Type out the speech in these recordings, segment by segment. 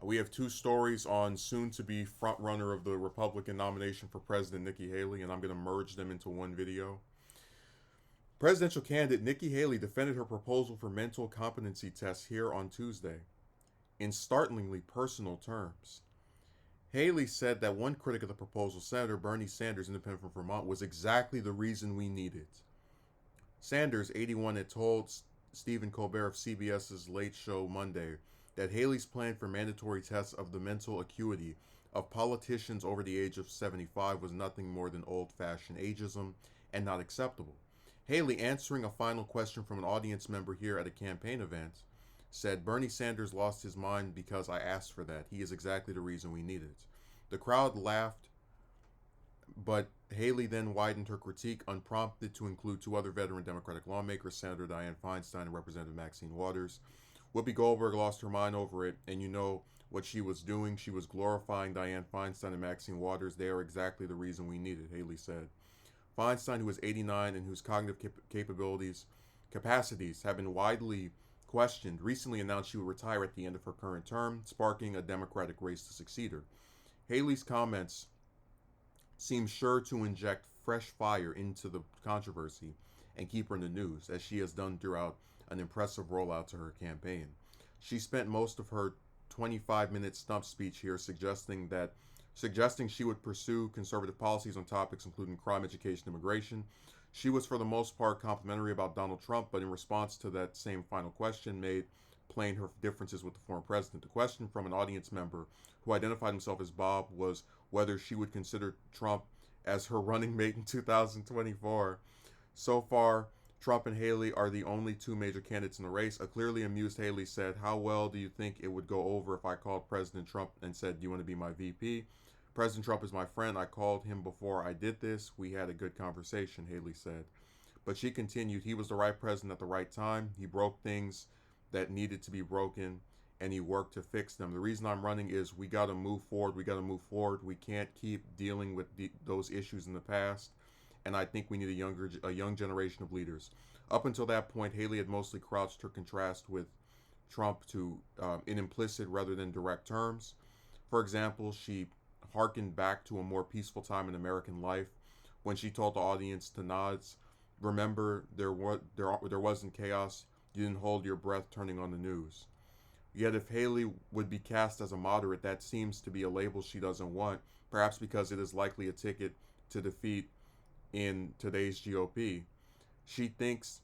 We have two stories on soon-to-be front-runner of the Republican nomination for President, Nikki Haley, and I'm going to merge them into one video. Presidential candidate Nikki Haley defended her proposal for mental competency tests here on Tuesday in startlingly personal terms. Haley said that one critic of the proposal, Senator Bernie Sanders, independent from Vermont, was exactly the reason we need it. Sanders, 81, had told Stephen Colbert of CBS's Late Show Monday that Haley's plan for mandatory tests of the mental acuity of politicians over the age of 75 was nothing more than old-fashioned ageism and not acceptable. Haley, answering a final question from an audience member here at a campaign event, said, "Bernie Sanders lost his mind because I asked for that. He is exactly the reason we need it." The crowd laughed, but Haley then widened her critique unprompted to include two other veteran Democratic lawmakers, Senator Dianne Feinstein and Representative Maxine Waters. Whoopi Goldberg lost her mind over it, and you know what she was doing. She was glorifying Dianne Feinstein and Maxine Waters. They are exactly the reason we need it, Haley said. Feinstein, who is 89 and whose cognitive capacities have been widely questioned, recently announced she would retire at the end of her current term, sparking a Democratic race to succeed her. Haley's comments seem sure to inject fresh fire into the controversy and keep her in the news, as she has done throughout an impressive rollout to her campaign. She spent most of her 25-minute stump speech here suggesting she would pursue conservative policies on topics including crime, education, immigration. She was for the most part complimentary about Donald Trump, but in response to that same final question, made plain her differences with the former president. The question from an audience member who identified himself as Bob was whether she would consider Trump as her running mate in 2024. So far, Trump and Haley are the only two major candidates in the race. A clearly amused Haley said, "How well do you think it would go over if I called President Trump and said, 'Do you want to be my VP?' President Trump is my friend. I called him before I did this. We had a good conversation," Haley said. But she continued, "He was the right president at the right time. He broke things that needed to be broken, and he worked to fix them. The reason I'm running is we got to move forward. We got to move forward. We can't keep dealing with those issues in the past. And I think we need a young generation of leaders." Up until that point, Haley had mostly crouched her contrast with Trump to in implicit rather than direct terms. For example, she harkened back to a more peaceful time in American life when she told the audience to nods, "Remember, there wasn't chaos. You didn't hold your breath turning on the news." Yet if Haley would be cast as a moderate, that seems to be a label she doesn't want, perhaps because it is likely a ticket to defeat in today's GOP. She thinks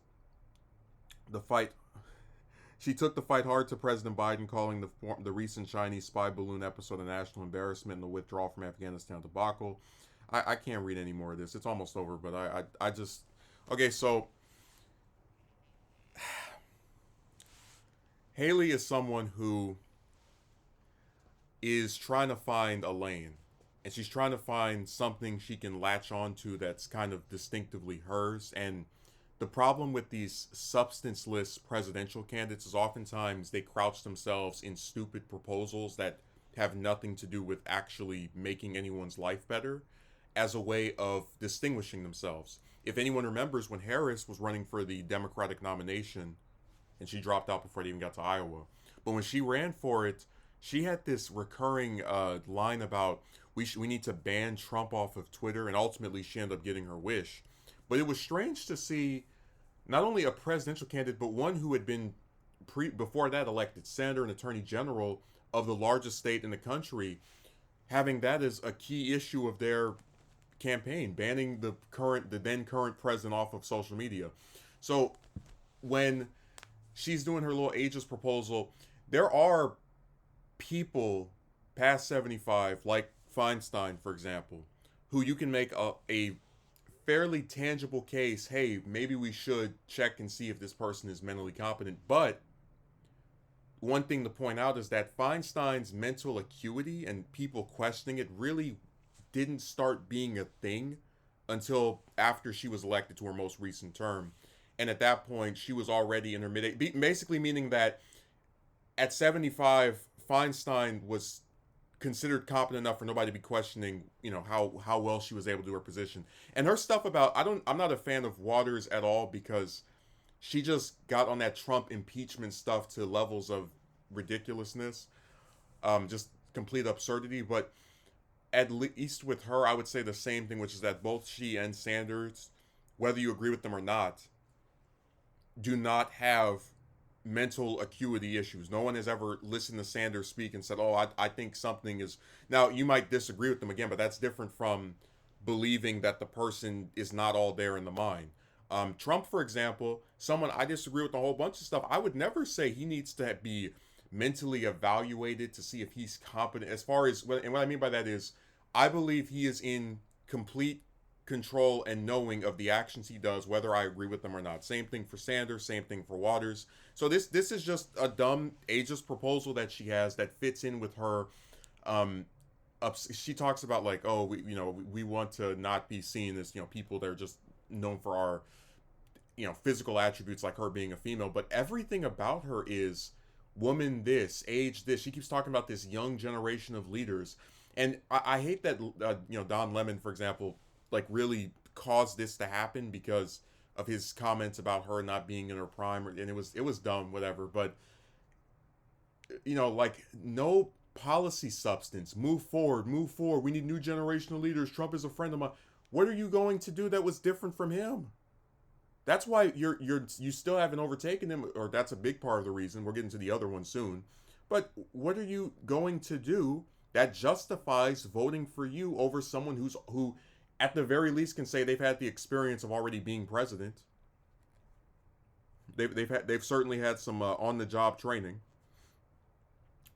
the fight She took the fight hard to President Biden, calling the recent Chinese spy balloon episode a national embarrassment and the withdrawal from Afghanistan debacle. I can't read any more of this. It's almost over, but I just... Okay, so... Haley is someone who is trying to find a lane. And she's trying to find something she can latch onto that's kind of distinctively hers. And the problem with these substanceless presidential candidates is oftentimes they crouch themselves in stupid proposals that have nothing to do with actually making anyone's life better as a way of distinguishing themselves. If anyone remembers when Harris was running for the Democratic nomination, and she dropped out before they even got to Iowa, but when she ran for it, she had this recurring line about we need to ban Trump off of Twitter, and ultimately she ended up getting her wish. But it was strange to see not only a presidential candidate, but one who had been before that elected senator and attorney general of the largest state in the country, having that as a key issue of their campaign, banning the then current president off of social media. So when she's doing her little ageist proposal, there are people past 75, like Feinstein, for example, who you can make a fairly tangible case, hey, maybe we should check and see if this person is mentally competent. But one thing to point out is that Feinstein's mental acuity and people questioning it really didn't start being a thing until after she was elected to her most recent term. And at that point, she was already in her basically meaning that at 75, Feinstein was considered competent enough for nobody to be questioning, how well she was able to do her position. And her stuff about, I'm not a fan of Waters at all, because she just got on that Trump impeachment stuff to levels of ridiculousness. just complete absurdity. But at least with her, I would say the same thing, which is that both she and Sanders, whether you agree with them or not, do not have mental acuity issues. No one has ever listened to Sanders speak and said, "Oh, I think something is." Now, you might disagree with them again, but that's different from believing that the person is not all there in the mind. Trump, for example, someone I disagree with a whole bunch of stuff. I would never say he needs to be mentally evaluated to see if he's competent. As far as, and what I mean by that is, I believe he is in complete control and knowing of the actions he does, whether I agree with them or not. Same thing for Sanders, same thing for Waters. So this is just a dumb ageist proposal that she has that fits in with her. She talks about like, oh, we want to not be seen as people that are just known for our physical attributes, like her being a female, but everything about her is woman this, age this. She keeps talking about this young generation of leaders, and I hate that Don Lemon, for example, like really caused this to happen because of his comments about her not being in her prime, and it was dumb, whatever. But like, no policy substance. Move forward. We need new generational leaders. Trump is a friend of mine. What are you going to do that was different from him? That's why you still haven't overtaken him, or that's a big part of the reason. We're getting to the other one soon. But what are you going to do that justifies voting for you over someone who at the very least can say they've had the experience of already being president? They've certainly had some on the job training.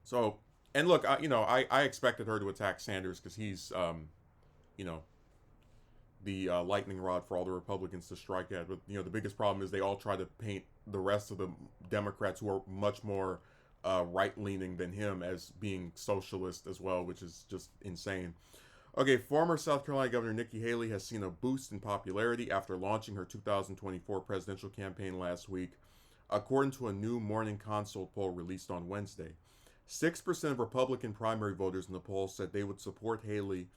So, and look, I expected her to attack Sanders because he's the lightning rod for all the Republicans to strike at. But the biggest problem is they all try to paint the rest of the Democrats, who are much more right-leaning than him, as being socialist as well, which is just insane. Okay, former South Carolina Governor Nikki Haley has seen a boost in popularity after launching her 2024 presidential campaign last week, according to a new Morning Consult poll released on Wednesday. 6% of Republican primary voters in the poll said they would support Haley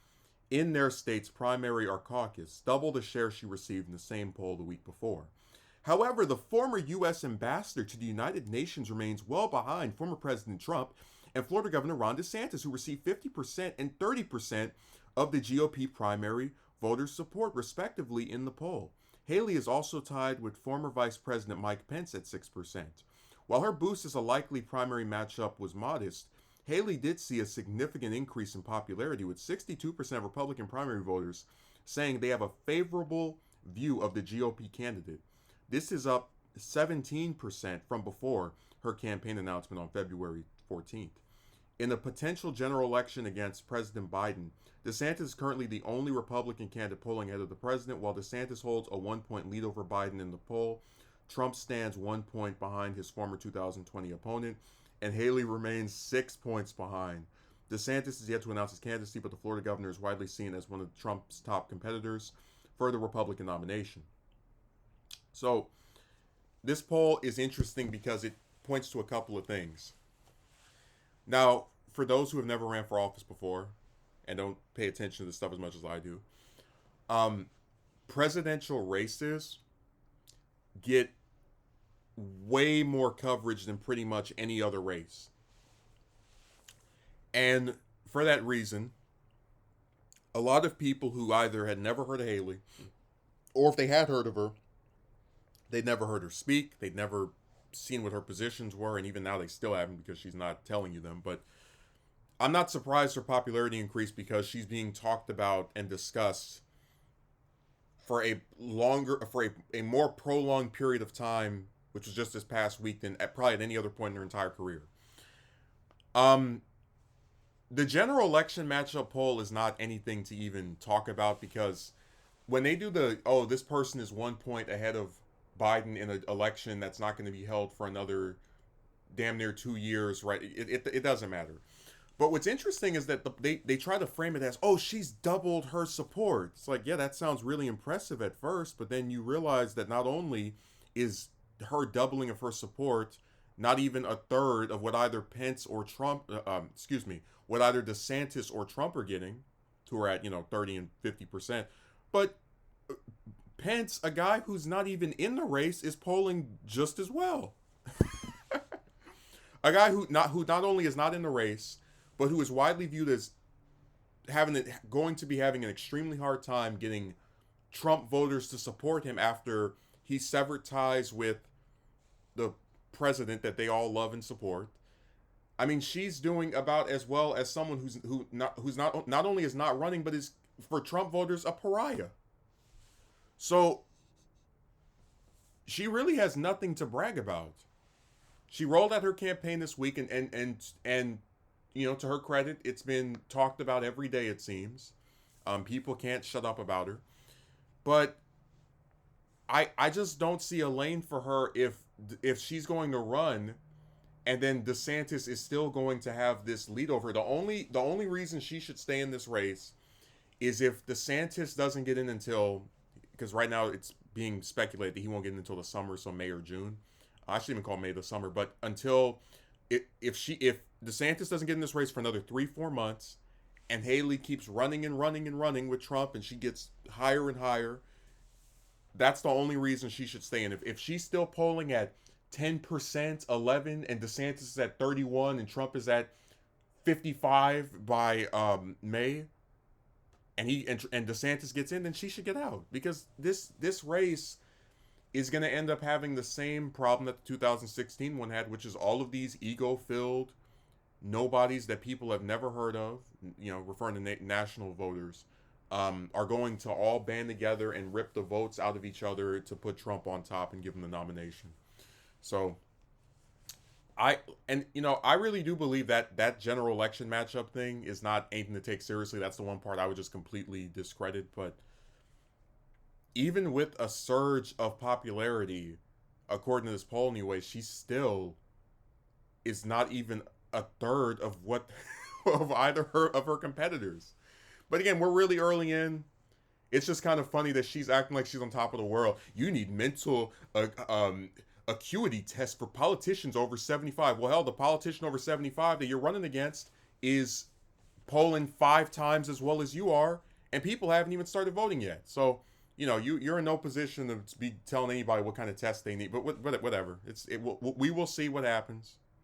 in their state's primary or caucus, double the share she received in the same poll the week before. However, the former U.S. ambassador to the United Nations remains well behind former President Trump and Florida Governor Ron DeSantis, who received 50% and 30% of the GOP primary voters' support, respectively, in the poll. Haley is also tied with former Vice President Mike Pence at 6%. While her boost as a likely primary matchup was modest, Haley did see a significant increase in popularity, with 62% of Republican primary voters saying they have a favorable view of the GOP candidate. This is up 17% from before her campaign announcement on February 14th. In the potential general election against President Biden, DeSantis is currently the only Republican candidate polling ahead of the president. While DeSantis holds a 1-point lead over Biden in the poll, Trump stands 1 point behind his former 2020 opponent, and Haley remains 6 points behind. DeSantis is yet to announce his candidacy, but the Florida governor is widely seen as one of Trump's top competitors for the Republican nomination. So, this poll is interesting because it points to a couple of things. Now, for those who have never ran for office before and don't pay attention to this stuff as much as I do, presidential races get way more coverage than pretty much any other race. And for that reason, a lot of people who either had never heard of Haley, or if they had heard of her, they'd never heard her speak, they'd never seen what her positions were, and even now they still haven't because she's not telling you them. But I'm not surprised her popularity increased because she's being talked about and discussed for a more prolonged period of time, which was just this past week, than probably at any other point in her entire career. The general election matchup poll is not anything to even talk about, because when they do this person is 1 point ahead of Biden in an election that's not going to be held for another damn near 2 years, right? It doesn't matter. But what's interesting is that they try to frame it as, she's doubled her support. It's like, yeah, that sounds really impressive at first, but then you realize that not only is her doubling of her support not even a third of what either Pence or Trump, what either DeSantis or Trump are getting, who are at 30 and 50%, but Pence, a guy who's not even in the race, is polling just as well. A guy who not only is not in the race, but who is widely viewed as going to be having an extremely hard time getting Trump voters to support him after he severed ties with the president that they all love and support. I mean, she's doing about as well as someone who's not only is not running, but is for Trump voters a pariah. So she really has nothing to brag about. She rolled out her campaign this week, and you know, to her credit, it's been talked about every day. It seems people can't shut up about her, but I just don't see a lane for her if she's going to run, and then DeSantis is still going to have this lead over her. The only reason she should stay in this race is if DeSantis doesn't get in until, because right now it's being speculated that he won't get in until the summer, so May or June. I shouldn't even call May the summer, but until if DeSantis doesn't get in this race for another 3-4 months, and Haley keeps running and running and running with Trump, and she gets higher and higher, that's the only reason she should stay in. If she's still polling at 10%, 11, and DeSantis is at 31, and Trump is at 55 by May, and DeSantis gets in, then she should get out, because this race is going to end up having the same problem that the 2016 one had, which is all of these ego-filled nobodies that people have never heard of, you know, referring to national voters, are going to all band together and rip the votes out of each other to put Trump on top and give him the nomination. So I really do believe that general election matchup thing is not anything to take seriously. That's the one part I would just completely discredit. But even with a surge of popularity, according to this poll anyway, she still is not even a third of what of either of her competitors. But again, we're really early in. It's just kind of funny that she's acting like she's on top of the world. You need mental acuity tests for politicians over 75. Well, hell, the politician over 75 that you're running against is polling 5 times as well as you are, and people haven't even started voting yet. So, you know, you're in no position to be telling anybody what kind of test they need. But whatever. We will see what happens.